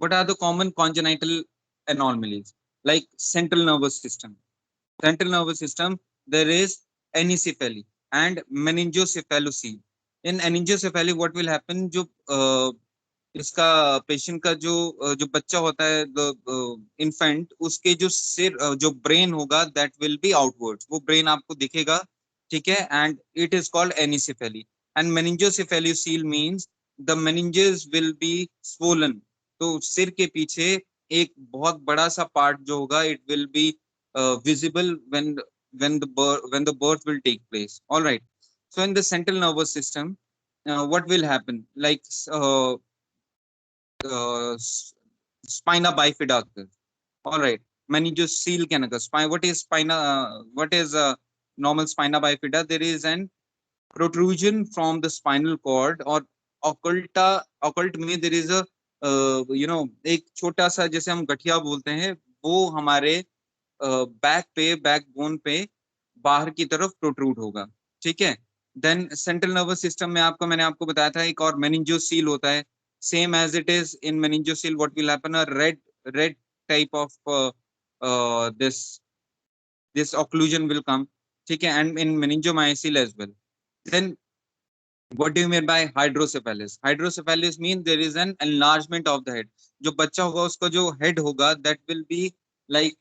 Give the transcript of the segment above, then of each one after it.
What are the common congenital anomalies? Like central nervous system. Central nervous system, there is anencephaly and meningocephalocele. In anencephaly, what will happen? जो इसका patient का जो बच्चा होता है, infant, उसके जो सिर, जो ब्रेन होगा, दैट विल बी आउटवर्ड्स, वो ब्रेन आपको दिखेगा, ठीक है, and it is called anencephaly. And meningoencephalocele means the meninges will be swollen. तो सिर के पीछे एक बहुत बड़ा सा पार्ट जो होगा, it will be visible when the birth will take place. All right. So in the central nervous system, what will happen? Like spina bifida occurs. All right. Meningocele can occur. What is spina? What is normal spina bifida? There is an protrusion from the spinal cord, or occult में there is a एक छोटा सा, जैसे हम गठिया बोलते हैं, वो हमारे बैक बोन पे बाहर की तरफ प्रोट्रूड होगा. ठीक है. देन सेंट्रल नर्वस सिस्टम में आपको, मैंने आपको बताया था, एक और मेनिंजोसील होता है. Same as it is in meningocele, what will happen, a red type of this occlusion will come. ठीक है. And in meningomycele as well. Then what do you mean by hydrocephalus? Hydrocephalus means there is an enlargement of the head. जो बच्चा होगा उसका जो head होगा, that will be like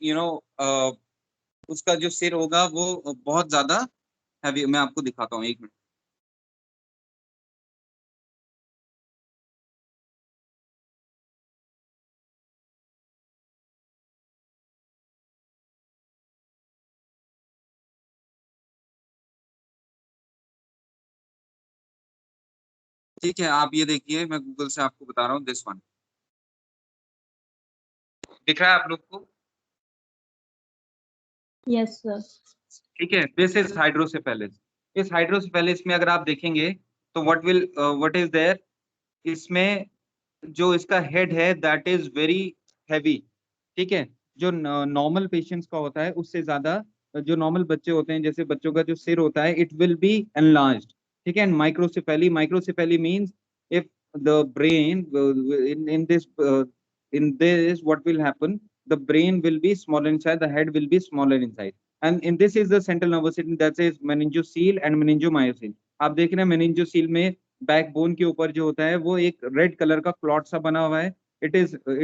उसका जो सिर होगा वो बहुत ज्यादा हैवी. मैं आपको दिखाता हूँ, एक मिनट. ठीक है, आप ये देखिए, मैं गूगल से आपको बता रहा हूँ. दिस वन दिख रहा है आप लोग को? Yes sir. ठीक है. This is hydrocephalus. इस हाइड्रोसेफेलिस में अगर आप देखेंगे तो व्हाट इज देयर, इसमें जो इसका हेड है, दैट इज वेरी हैवी. ठीक है. जो नॉर्मल पेशेंट्स का होता है उससे ज्यादा, जो नॉर्मल बच्चे होते हैं, जैसे बच्चों का जो सिर होता है, इट विल बी एनलार्ज्ड. ठीक है. And microcephaly means if the brain in this what will happen, the brain will be smaller inside, the head will be smaller inside. And in this is the central nervous system, that is meningocele and meningomyocele. आप देख रहे हैं meningocele में backbone के ऊपर जो होता है वो एक रेड कलर का क्लॉट सा बना हुआ है. it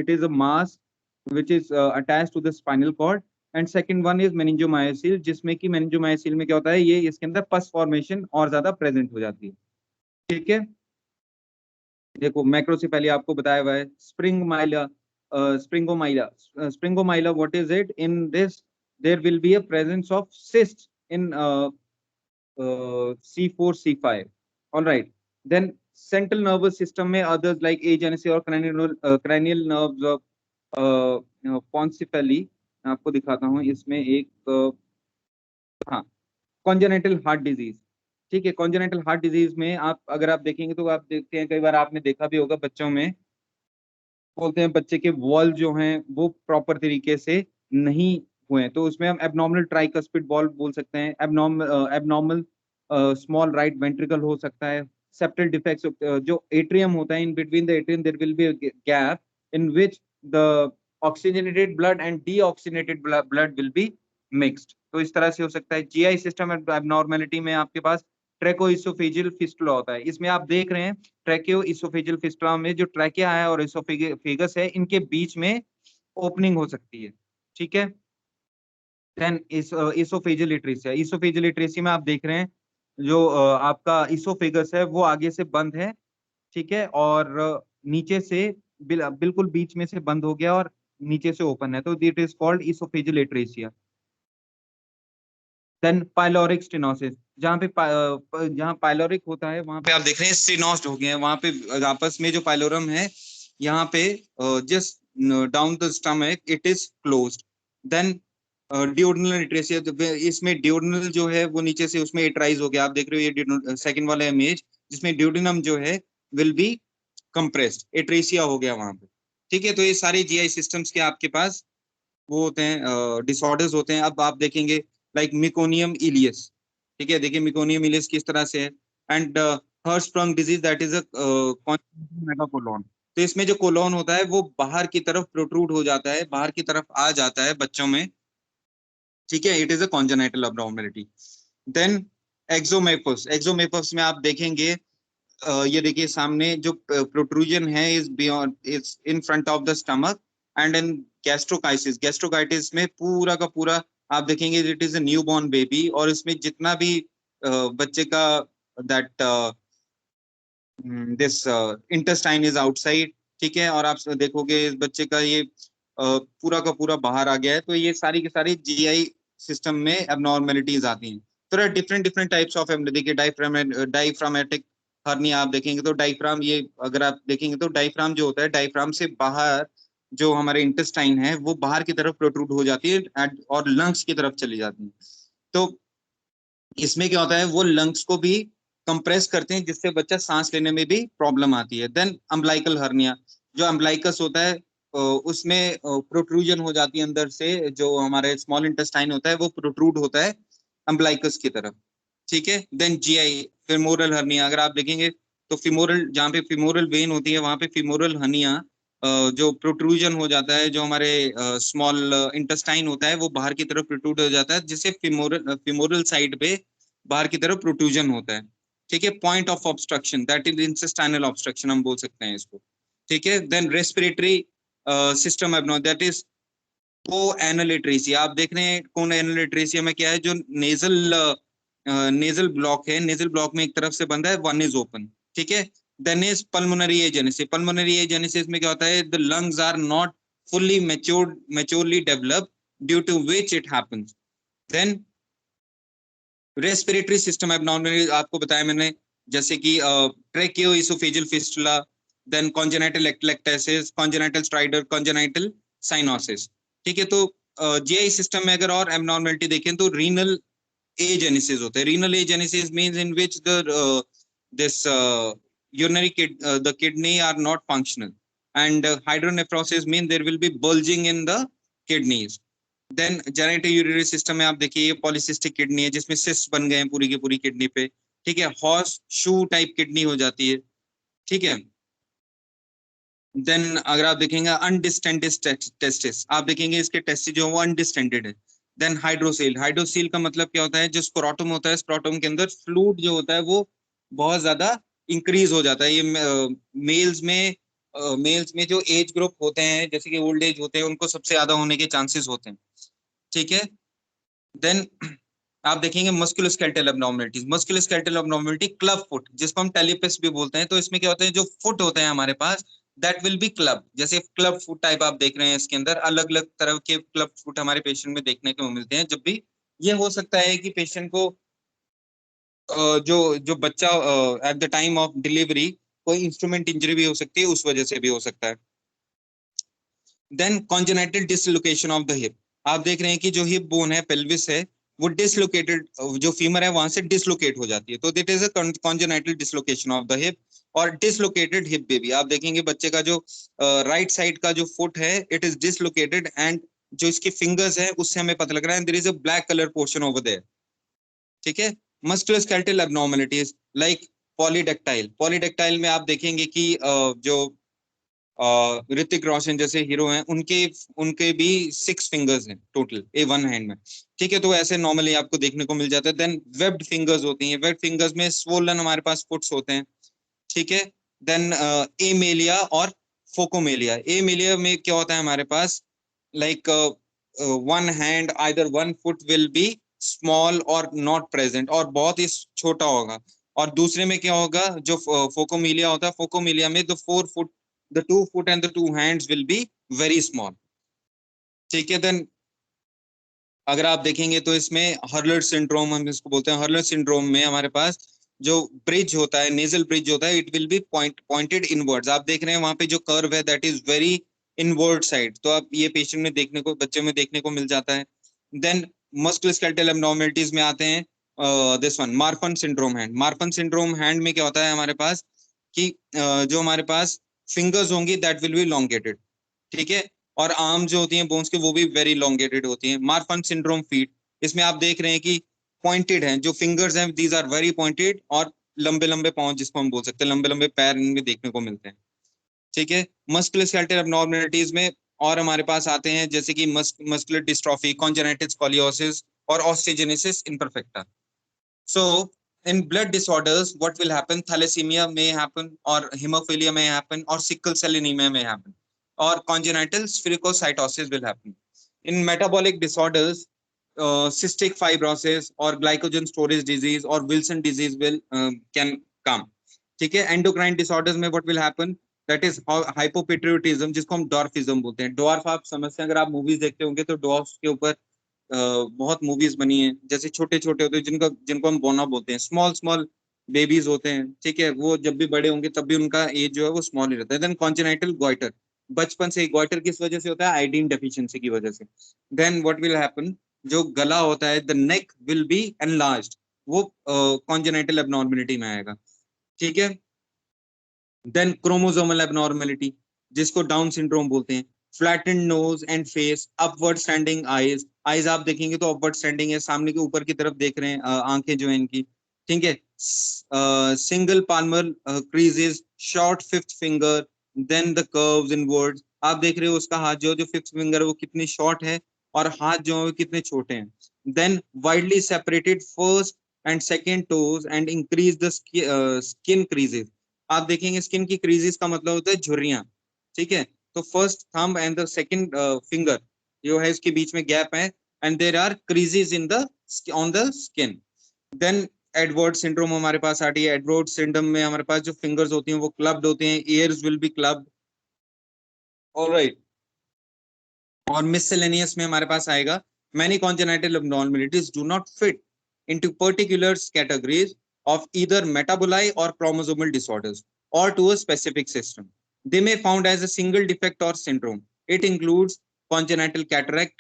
is a mass which is attached to the spinal cord. And second one is meningomyocele, जिसमें कि meningomyocele में क्या होता है, ये इसके अंदर पस फॉर्मेशन और ज्यादा प्रेजेंट हो जाती है. ठीक है. देखो मैक्रोसेफेली आपको बताया हुआ है. स्प्रिंगोमाइला, what is it? In this there will be a presence of cysts in C4 C5. All right. Then central nervous system में others like agency और cranial nerves of Poncephaly. आपको दिखाता हूँ. इसमें एक हाँ, congenital heart disease. ठीक है. congenital heart disease में अगर आप देखेंगे तो आप देखते हैं, कई बार आपने देखा भी होगा, बच्चों में बोलते हैं बच्चे के वॉल जो हैं वो प्रॉपर तरीके से नहीं हुए हैं, तो उसमें हम एबनॉर्मल ट्राइकस्पिड वॉल्व बोल सकते हैं. एबनॉर्मल स्मॉल राइट वेंट्रिकल हो सकता है. सेप्टल डिफेक्ट्स, जो एट्रियम होता है, in between the atrium there will be a gap in which the oxygenated blood and deoxygenated blood will be mixed. तो इस तरह से हो सकता है. जीआई सिस्टम एबनॉर्मेलिटी में आपके पास ट्रैकोइसोफेजियल फिस्टुला होता है. इसमें आप देख रहे हैं ट्रैकियो इसोफेजियल फिस्टुला में जो ट्रैकिया है और इसोफेगस है, इनके बीच में ओपनिंग हो सकती है. ठीक है. Then oesophageal atresia. Oesophageal atresia में आप देख रहे हैं जो आपका इसोफेगस है वो आगे से बंद है. ठीक है. और नीचे से बिल्कुल बीच में से बंद हो गया और नीचे से ओपन है, तो it is called oesophageal atresia. Then pyloric stenosis, जहाँ पाइलोरिक होता है वहां पे आप देख रहे हैं स्टेनोस्ड हो गए हैं. वहां पे आपस में जो पाइलोरम है, यहाँ पे just down the stomach it is closed. Then duodenal atresia, इसमें डिओडनल जो है वो नीचे से उसमें एट्राइज हो गया. आप देख रहे हो ये सेकंड वाला इमेज, जिसमें डिओडिनम जो है विल बी कंप्रेस्ड, एट्रेसिया हो गया वहां पे. ठीक है. तो ये सारे जीआई सिस्टम्स के आपके पास वो होते हैं, डिसऑर्डर्स होते हैं. अब आप देखेंगे लाइक मिकोनियम इलियस. ठीक है. देखिए मिकोनियम इलियस किस तरह से है. And Hirschsprung disease, that is a megacolon. तो इसमें जो कोलोन होता है वो बाहर की तरफ प्रोट्रूड हो जाता है, बाहर की तरफ आ जाता है बच्चों में, ठीक है। It is a congenital abnormality. Then exomphalos, exomphalos में आप देखेंगे ये देखिए सामने जो प्रोट्रूजन है is beyond, is in front of the stomach and in gastroschisis, gastroschisis में पूरा का पूरा आप देखेंगे it is a newborn baby, और इसमें जितना भी बच्चे का that this intestine is outside, ठीक है। और आप देखोगे इस बच्चे का ये पूरा का पूरा बाहर आ गया है। तो ये सारी की सारी जीआई सिस्टम में एबनॉर्मेलिटीज आती हैं। तो डिफरेंट डिफरेंट टाइप्स ऑफ, देखिए डाइफ्रामेटिक हर्निया आप देखेंगे तो डाइफ्राम, ये अगर आप देखेंगे तो डाइफ्राम जो होता है, डाइफ्राम से बाहर जो हमारे इंटेस्टाइन है वो बाहर की तरफ प्रोट्रूड हो जाती है और लंग्स की तरफ चली जाती है। तो इसमें क्या होता है, वो लंग्स को भी कंप्रेस करते हैं जिससे बच्चा सांस लेने में भी प्रॉब्लम आती है। देन अम्बलाइकल हर्निया, जो अम्बलाइकस होता है उसमें प्रोट्रूजन हो जाती है अंदर से, जो हमारे स्मॉल इंटेस्टाइन होता है वो प्रोट्रूड होता है अम्बलाइकस की तरफ, ठीक है। देन जीआई फिमोरल हर्निया, अगर आप देखेंगे तो फिमोरल, जहाँ पे फिमोरल वेन होती है वहां पे फिमोरल हर्निया जो प्रोट्रूजन हो जाता है, जो हमारे स्मॉल इंटेस्टाइन होता है वो बाहर की तरफ प्रोट्रूड हो जाता है, जिससे फिमोरल साइड पे बाहर की तरफ प्रोट्रूजन होता है, ठीक है। Point of obstruction that is intestinal obstruction हम बोल सकते हैं इसको, ठीक है। देन रेस्पिरेटरी सिस्टम एब्नो, दैट इज को एनालिट्रेसिया, आप देख रहे हैं कौन एनालिट्रेसिया में क्या है, जो नेजल नेजल ब्लॉक है, नेजल ब्लॉक में एक तरफ से बंद है, वन इज ओपन, ठीक है। Then is pulmonary agenesis, pulmonary agenesis में क्या होता है, the lungs are not fully maturely developed due to which it happens. Then respiratory system abnormality आपको बताया मैंने, जैसे कि tracheoesophageal fistula, then congenital atelectasis, congenital stridor, congenital cyanosis, ठीक है। तो जीआई सिस्टम में अगर और एबनॉर्मलिटी देखें तो रीनल agenesis होता है। renal agenesis means in which the this urinary the kidney are not functional, and hydronephrosis means there will be bulging in the kidneys. Then genitourinary system में आप देखिए ये पॉलीसिस्टिक किडनी है जिसमें सिस्ट बन गए हैं पूरी की पूरी किडनी पे, ठीक है। हॉर्स शू टाइप किडनी हो जाती है, ठीक है। देन अगर आप देखेंगे अनडिस्टेंडेड टेस्टिस, आप देखेंगे इसके टेस्टिस जो है वो अनडिस्टेंडेड है। देन हाइड्रोसील, हाइड्रोसील का मतलब क्या होता है, जो स्क्रोटम होता है स्क्रोटम के अंदर फ्लूइड जो होता है वो बहुत ज्यादा इंक्रीज हो जाता है। ये मेल्स में मेल्स में जो एज ग्रुप होते हैं जैसे कि ओल्ड एज होते हैं उनको सबसे ज्यादा होने के चांसेस होते हैं, ठीक है। देन आप देखेंगे musculoskeletal abnormalities, musculoskeletal abnormality club foot, जिसको हम टेलिपस भी बोलते हैं। तो इसमें क्या होता है, जो फुट होते हैं हमारे पास दैट विल बी क्लब, जैसे क्लब फुट टाइप आप देख रहे हैं इसके अंदर अलग अलग तरह के क्लब फुट हमारे पेशेंट में देखने को मिलते हैं। जब भी ये हो सकता है कि पेशेंट को जो जो बच्चा at the time of delivery कोई इंस्ट्रूमेंट इंजरी भी हो सकती है, उस वजह से भी हो सकता है। Then congenital dislocation of the hip, आप देख रहे हैं कि जो हिप बोन है पेल्विस है वो डिसलोकेटेड, जो फीमर है वहां से डिसलोकेट हो जाती है, तो that is a congenital dislocation of the hip. और डिसलोकेटेड हिप बेबी, आप देखेंगे बच्चे का जो राइट साइड का जो फुट है इट इज डिसलोकेटेड, एंड जो इसके फिंगर्स है उससे हमें पता लग रहा है there is a black colour portion over there, ठीक है। Musculoskeletal abnormalities like polydactyly, polydactyly में आप देखेंगे कि जो ऋतिक रोशन जैसे हीरो हैं उनके उनके भी 6 फिंगर्स हैं टोटल ए वन हैंड में, ठीक है। तो ऐसे नॉर्मली आपको देखने को मिल जाता है। देन वेब्ड फिंगर्स होती हैं, वेब्ड फिंगर्स में स्वोलन हमारे पास फुट्स होते हैं, ठीक है। देन एमेलिया और फोकोमेलिया, एमेलिया में क्या होता है हमारे पास, like one hand either one foot will be small और नॉट प्रेजेंट, और बहुत ही छोटा होगा। और दूसरे में क्या होगा, जो फोकोमिलिया होता है, फोकोमिलिया में the 2 foot and the 2 hands will be very small, ठीक है। देन अगर आप देखेंगे तो इसमें हर्लर सिंड्रोम हम इसको बोलते हैं, हर्लर सिंड्रोम में हमारे पास जो ब्रिज होता है, नेजल ब्रिज होता है, it will be pointed inwards, आप देख रहे हैं वहां पे जो कर्व है that is very inward side, तो आप ये पेशेंट में देखने को, बच्चे में देखने को मिल जाता है। देन मस्कुलोस्केलेटल एब्नॉर्मलिटीज में आते हैं this one Marfan syndrome hand, Marfan syndrome hand में क्या होता है हमारे पास कि जो हमारे पास फिंगर्स होंगी दैट विल बी लॉन्गेटेड, ठीक है। और आर्म जो होती हैं बोन्स के वो भी वेरी लॉन्गेटेड होती हैं। मार्फन सिंड्रोम फीट, इसमें आप देख रहे हैं कि पॉइंटेड हैं, जो फिंगर्स हैं दीज आर वेरी पॉइंटेड, और लंबे लंबे पांव जिसको हम बोल सकते हैं, लंबे लंबे पैर इनमें देखने को मिलते हैं, ठीक है। मस्कुलोस्केलेटल एबनॉर्मलिटीज में और हमारे पास आते हैं जैसे कि मस्कुलर डिस्ट्रॉफी, कॉन्जेनिटल स्कोलियोसिस और osteogenesis imperfecta. So in blood disorders, what will happen? Thalassemia may happen, or hemophilia may happen, or sickle cell anemia may happen, or congenital spherocytosis will happen. In metabolic disorders, cystic fibrosis or glycogen storage disease or Wilson disease will can come. ठीक है। Endocrine disorders में what will happen, that is hypopituitarism, जिसको हम डॉर्फिज्म बोलते हैं। Dwarf आप समझते हैं, अगर आप मूवीज देखते होंगे तो डॉर्फ के ऊपर बहुत मूवीज बनी है, जैसे छोटे छोटे होते हैं जिनको जिनको हम बोना बोलते हैं, स्मॉल स्मॉल बेबीज होते हैं। ठीक है, वो जब भी बड़े होंगे तब भी उनका एज जो है वो स्मॉल ही रहता है। देन कॉन्जेनाइटल गॉइटर, बचपन से गॉइटर किस वजह से होता है? आयोडीन डेफिशिएंसी की वजह से। देन व्हाट विल हैपन, जो गला होता है, the neck will be enlarged, वो कॉन्जेनाइटल एबनॉर्मलिटी में आएगा। ठीक है। देन क्रोमोसोमल एबनॉर्मलिटी, जिसको डाउन सिंड्रोम बोलते हैं। Flattened nose and face, upward standing eyes, eyes आप देखेंगे तो अपवर्ड स्टैंडिंग है, सामने के ऊपर की तरफ देख रहे हैं आंखें जो है इनकी। ठीक है। Single palmar creases, short fifth finger, then the curves inwards, आप देख रहे हो उसका हाथ जो जो फिफ्थ फिंगर है वो कितनी शॉर्ट है और हाथ जो है कितने छोटे हैं। Then widely separated first and second toes and increase the skin creases, आप देखेंगे स्किन की क्रीजेस का मतलब होता है झुर्रियां। ठीक है। तो first thumb and the second finger जो है इसके बीच में गैप है, and there are creases in the on the skin. Then Edward syndrome हमारे पास आती है। एडवर्ड सिंड्रोम में हमारे पास जो फिंगर्स होती हैं वो क्लब्ड होते हैं, years will be clubbed. Alright. और मिससेलेनियस में हमारे पास आएगा, many congenital abnormalities do not fit into particular categories of either metaboli or chromosomal disorders or to a specific system. They may found as a single defect or syndrome. It includes congenital cataract,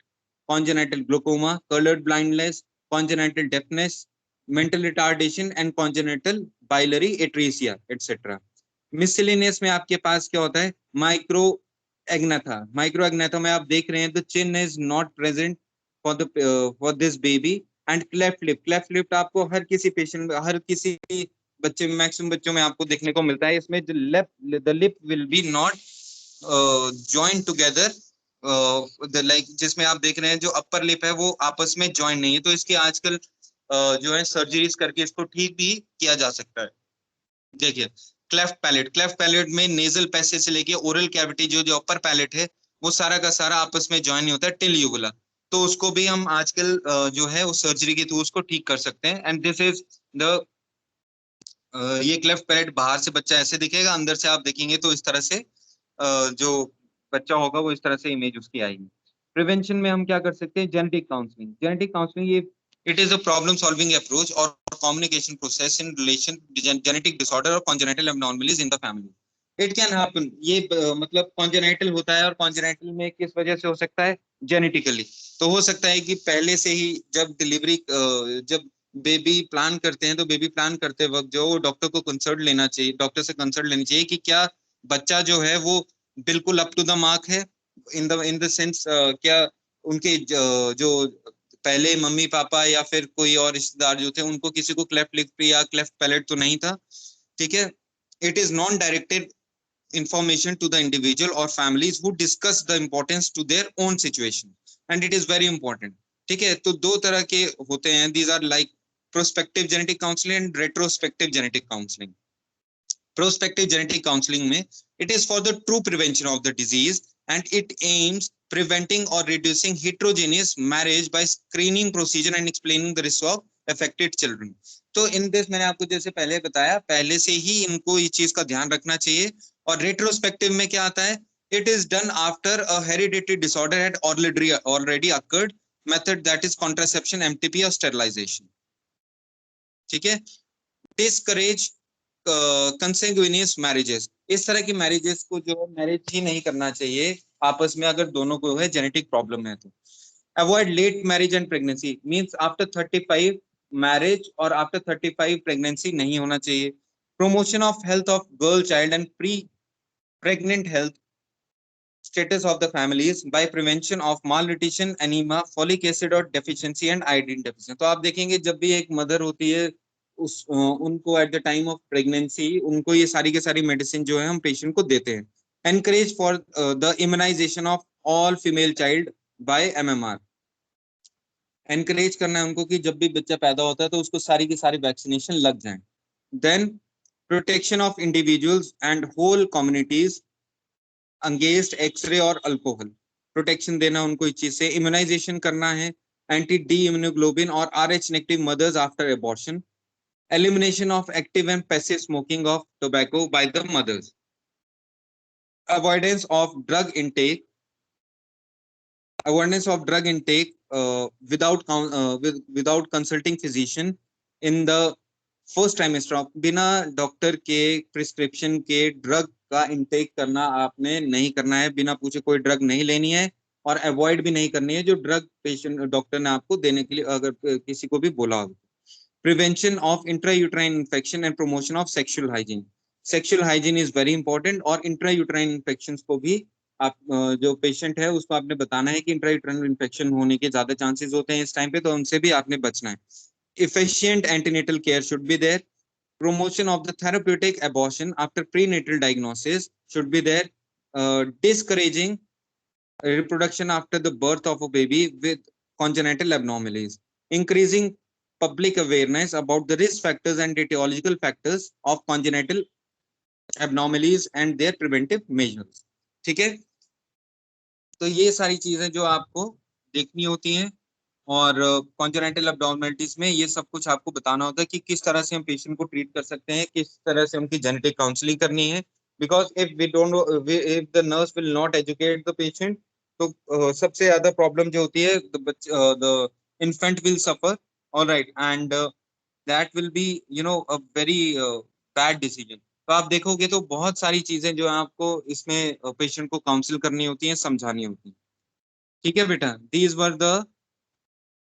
congenital glaucoma, colored blindness, congenital deafness, mental retardation and congenital biliary atresia etc. Miscellaneous में आपके पास क्या होता है? Micro एग्नाथा, micro एग्नाथा में आप देख रहे हैं the chin is not present for this baby and cleft lip, cleft lip आपको हर किसी पेशेंट में, हर किसी बच्चे में, मैक्सिमम बच्चों में आपको देखने को मिलता है। इसमें the lip will be not join together, like जिसमें आप देख रहे हैं जो अपर लिप है वो आपस में जॉइन नहीं है, तो इसकी आजकल जो है सर्जरीज करके इसको ठीक भी किया जा सकता है। देखिए क्लेफ्ट पैलेट, क्लेफ्ट पैलेट में नेजल पैसेज से लेके ओरल कैविटी जो जो अपर पैलेट है वो सारा का सारा आपस में ज्वाइन नहीं होता है टिल यूवुला, तो उसको भी हम आजकल जो है वो सर्जरी के थ्रू उसको ठीक कर सकते हैं। एंड दिस इज द ये क्लेफ्ट पैलेट, बाहर से बच्चा ऐसे दिखेगा, अंदर से आप देखेंगे तो इस तरह से जो बच्चा होगा वो इस तरह से इमेज उसकी आएगी। प्रिवेंशन में हम क्या कर सकते हैं? जेनेटिक काउंसलिंग, जेनेटिक काउंसलिंग ये it is a problem solving approach or communication process in relation to genetic disorder or congenital abnormalities in the family. It can happen, ये मतलब congenital होता है, और congenital में किस वजह से हो सकता है? genetically। तो हो सकता है कि पहले से ही जब डिलीवरी, जब बेबी प्लान करते हैं तो बेबी प्लान करते वक्त जो डॉक्टर को कंसल्ट लेना चाहिए, डॉक्टर से कंसल्ट लेनी चाहिए कि क्या बच्चा जो है वो बिल्कुल अप टू द मार्क है, इन द सेंस क्या उनके जो पहले मम्मी पापा या फिर कोई और रिश्तेदार जो थे उनको किसी को क्लेफ्ट लिप या क्लेफ्ट पैलेट तो नहीं था। ठीक है। It is non directed information to the individual or families who discuss the importance to their own situation and it is very important। ठीक है। तो दो तरह के होते हैं, these are like prospective genetic counseling and retrospective genetic counseling। prospective genetic counseling में it is for the true prevention of the disease and it aims preventing or reducing heterogeneous marriage by screening procedure and explaining the risk of affected children। तो in this मैंने आपको जैसे पहले बताया, पहले से ही इनको ये चीज का ध्यान रखना चाहिए। और रेट्रोस्पेक्टिव में क्या आता है? It is done after a hereditary disorder had already occurred, method that is contraception, MTP और स्टेरिलाइजेशन। ठीक है। डिस्करेज कंसेंगुइनियस मैरिजेस, इस तरह की मैरिजेस को जो है मैरिज ही नहीं करना चाहिए आपस में अगर दोनों को है जेनेटिक प्रॉब्लम है तो। Avoid late marriage and pregnancy, means after 35 marriage और आफ्टर 35 प्रेगनेंसी नहीं होना चाहिए। Promotion of health of girl child and pre pregnant health status of the families by prevention of malnutrition, anemia, folic acid और deficiency and iodine deficiency। तो आप देखेंगे जब भी एक मदर होती है उनको at the time of pregnancy उनको ये सारी के सारी मेडिसिन जो है हम पेशेंट को देते हैं। encourage for the immunization of all female child by MMR. Encourage करना है उनको कि जब भी बच्चा पैदा होता है तो उसको सारी की सारी वैक्सीनेशन लग जाए. Then protection of individuals and whole communities against X ray और अल्कोहल. प्रोटेक्शन देना उनको इस चीज से. इम्यूनाइजेशन करना है एंटी डी इम्यूनोग्लोबिन और RH negative mothers after abortion. Elimination of active and passive smoking of tobacco by the mothers. Avoidance of drug intake. Awareness of drug intake without consulting physician in the first trimester of. बिना doctor के prescription के drug का intake करना आपने नहीं करना है. बिना पूछे कोई ड्रग नहीं लेनी है और अवॉइड भी नहीं करनी है जो ड्रग पेशेंट डॉक्टर ने आपको देने के लिए अगर किसी को भी बोला हो. Prevention of intrauterine infection and promotion of sexual hygiene. Sexual hygiene is very important और इंट्रायूट्राइन इन्फेक्शन को भी आप जो पेशेंट है उसको आपने बताना है कि इंट्रायूट्राइन इन्फेक्शन होने के ज्यादा चांसेस होते हैं इस टाइम पे, तो उनसे भी आपने बचना है. Efficient antenatal care should be there. Promotion of the therapeutic abortion after prenatal diagnosis should be there. Discouraging reproduction after the birth of a baby with congenital abnormalities. Increasing public awareness about the risk factors and etiological factors of congenital abnormalities and their preventive measures. ठीक है, तो ये सारी चीजें जो आपको देखनी होती हैं और कॉन्जेनिटल एब्नॉर्मलिटीज में ये सब कुछ आपको बताना होता है कि किस तरह से हम पेशेंट को ट्रीट कर सकते हैं, किस तरह से उनकी जेनेटिक काउंसलिंग करनी है. Because if we don't if the nurse will not educate the patient तो सबसे ज्यादा प्रॉब्लम जो होती है the infant will suffer. Alright, and that will be a very bad decision. तो आप देखोगे तो बहुत सारी चीजें जो आपको इसमें पेशेंट को काउंसिल करनी होती हैं, समझानी होती हैं. ठीक है बेटा, दीज वर द